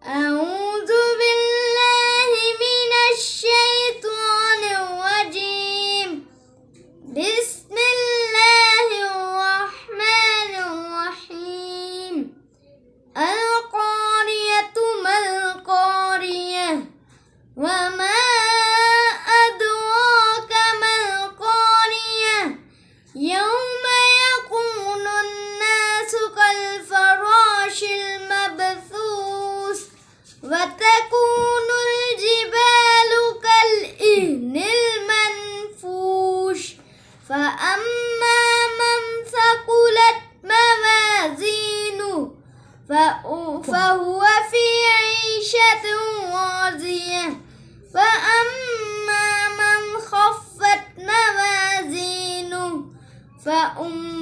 أعوذ بالله من الشيطان الرجيم. بسم الله الرحمن الرحيم. القارية ما القارية وما أدراك ما القارية يوم يكون الناس كالفراش المبثوث وتكون الجبال كالإهن المنفوش فأما من ثقلت موازينه فهو في عيشة راضية وأما من خفت موازينه فأمه